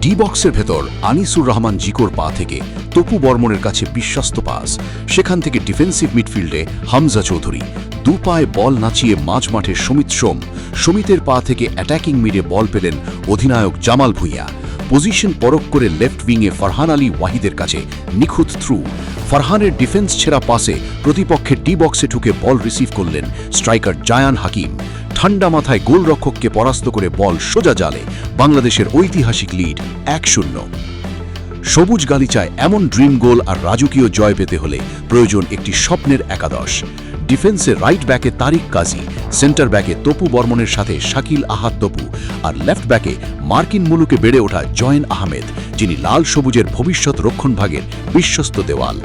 D বক্সের ভেতর আনিসুর রহমান জিকোর পা থেকে তপু বর্মনের কাছে বিশ্বস্ত পাস, সেখান থেকে ডিফেন্সিভ মিডফিল্ডে হামজা চৌধুরী, দু পায়ে বল নাচিয়ে মাঝ মাঠে সমিতের পা থেকে অ্যাটাকিং মিডে বল পেলেন অধিনায়ক জামাল ভুঁইয়া। পজিশন পরখ করে লেফট উইংয়ে ফারহান আলী ওয়াহিদের কাছে নিখুঁত থ্রু, ফারহানের ডিফেন্স ছেড়া পাসে প্রতিপক্ষের ডি বক্সে ঢুকে বল রিসিভ করলেন স্ট্রাইকার জায়ান হাকিম। ঠান্ডা মাথায় গোলরক্ষককে পরাস্ত করে বল সোজা জালে, বাংলাদেশের ঐতিহাসিক লিড 1-0। সবুজ গালিচায় এমন ড্রিম গোল আর রাজকীয় জয় পেতে হলে প্রয়োজন একটি স্বপ্নের একাদশ। ডিফেন্সে রাইট ব্যাকে তারিক কাজী, সেন্টার ব্যাকে তপু বর্মনের সাথে শাকিল আহাদ তপু, আর লেফট ব্যাকে মার্কিন মুলুকে বেড়ে ওঠা জয়েন আহমেদ, যিনি লাল সবুজের ভবিষ্যৎ রক্ষণভাগের বিশ্বস্ত দেওয়াল।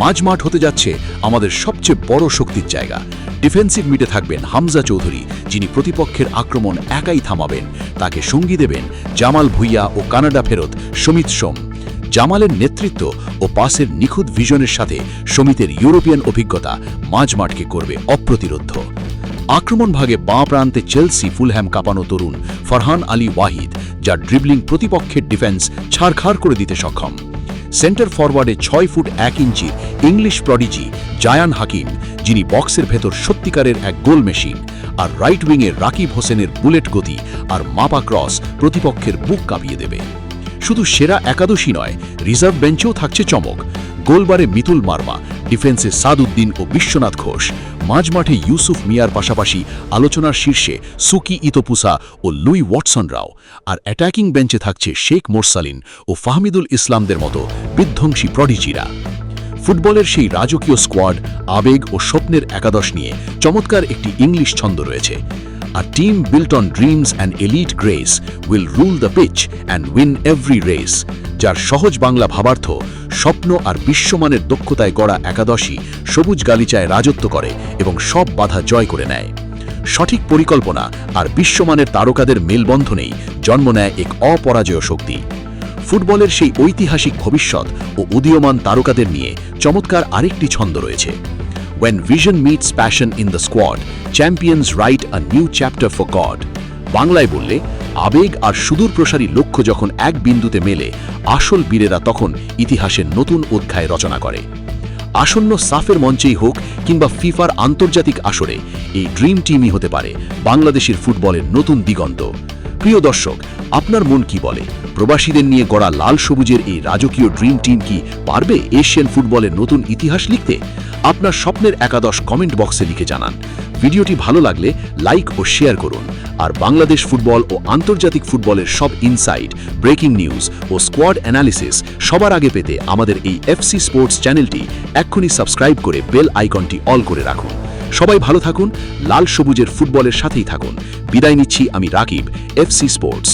মাঝমাঠ হতে যাচ্ছে আমাদের সবচেয়ে বড় শক্তির জায়গা। ডিফেন্সিভ মিডে থাকবেন হামজা চৌধুরী, যিনি প্রতিপক্ষের আক্রমণ একাই থামাবেন। তাকে সঙ্গী দেবেন জামাল ভুঁইয়া ও কানাডা ফেরত সমিত সোম। জামালের নেতৃত্ব ও পাসের নিখুঁত ভিশনের সাথে সমিতের ইউরোপিয়ান অভিজ্ঞতা মাঝমাঠকে করবে অপ্রতিরোধ্য। আক্রমণ ভাগে বাঁ প্রান্তে চেলসি ফুলহ্যাম কাঁপানো তরুণ ফারহান আলী ওয়াহিদ, যার ড্রিবলিং প্রতিপক্ষের ডিফেন্স ছাড়খাড় করে দিতে সক্ষম। সেন্টার ফরওয়ার্ডে 6 ফুট 1 ইঞ্চির ইংলিশ প্রডিজি জায়ান হাকিম, যিনি বক্সের ভেতর সত্যিকারের এক গোল মেশিন। আর রাইট উইংয়ে রাকিব হোসেনের বুলেট গতি আর মাপা ক্রস প্রতিপক্ষের বুক কাঁপিয়ে দেবে। শুধু সেরা একাদশী নয়, রিজার্ভ বেঞ্চেও থাকছে চমক। গোলবারে মিতুল মার্মা, ডিফেন্সে সাদউদ্দিন ও বিশ্বনাথ ঘোষ, মাঝমাঠে ইউসুফ মিয়ার পাশাপাশি আলোচনার শীর্ষে সুকি ইতোপুসা ও লুই ওয়াটসন রাও, আর অ্যাটাকিং বেঞ্চে থাকছে শেখ মোরসালিন ও ফাহমিদুল ইসলামদের মতো বিধ্বংসী প্রডিজিরা। ফুটবলের সেই রাজকীয় স্কোয়াড, আবেগ ও স্বপ্নের একাদশ নিয়ে চমৎকার একটি ইংলিশ ছন্দ রয়েছে। A team built on dreams and elite grace will rule the pitch and win every race. যার সহজ বাংলা ভাবার্থ, স্বপ্ন আর বিশ্বমানের দক্ষতায় গড়া একাদশী সবুজ গালিচায় রাজত্ব করে এবং সব বাধা জয় করে নেয়। সঠিক পরিকল্পনা আর বিশ্বমানের তারকাদের মেলবন্ধনেই জন্ম নেয় এক অপরাজেয় শক্তি। ফুটবলের সেই ঐতিহাসিক ভবিষ্যৎ ও উদীয়মান তারকাদের নিয়ে চমৎকার আরেকটি ছন্দ রয়েছে। When vision meets passion in the squad, champions write a new chapter for God. বাংলায় বললে, আবেগ আর সুদূরপ্রসারী লক্ষ্য যখন এক বিন্দুতে মেলে, আসল বীরেরা তখন ইতিহাসের নতুন অধ্যায় রচনা করে। আসন্ন সাফের মঞ্চেই হোক কিংবা ফিফার আন্তর্জাতিক আসরে, এই ড্রিম টিমই হতে পারে বাংলাদেশের ফুটবলের নতুন দিগন্ত। প্রিয় দর্শক, আপনার মন কি বলে? প্রবাসীদের নিয়ে গড়া লাল সবুজের এই রাজকীয় ড্রিম টিম কি পারবে এশিয়ান ফুটবলের নতুন ইতিহাস লিখতে? আপনার স্বপ্নের একাদশ কমেন্ট বক্সে লিখে জানান। ভিডিওটি ভালো লাগলে লাইক ও শেয়ার করুন। আর বাংলাদেশ ফুটবল ও আন্তর্জাতিক ফুটবলের সব ইনসাইট, ব্রেকিং নিউজ ও স্কোয়াড অ্যানালিসিস সবার আগে পেতে আমাদের এই এফসি স্পোর্টস চ্যানেলটি এক্ষুনি সাবস্ক্রাইব করে বেল আইকনটি অল করে রাখুন। সবাই ভালো থাকুন, লাল সবুজের ফুটবলের সাথেই থাকুন। বিদায় নিচ্ছি আমি রাকিব, এফসি স্পোর্টস।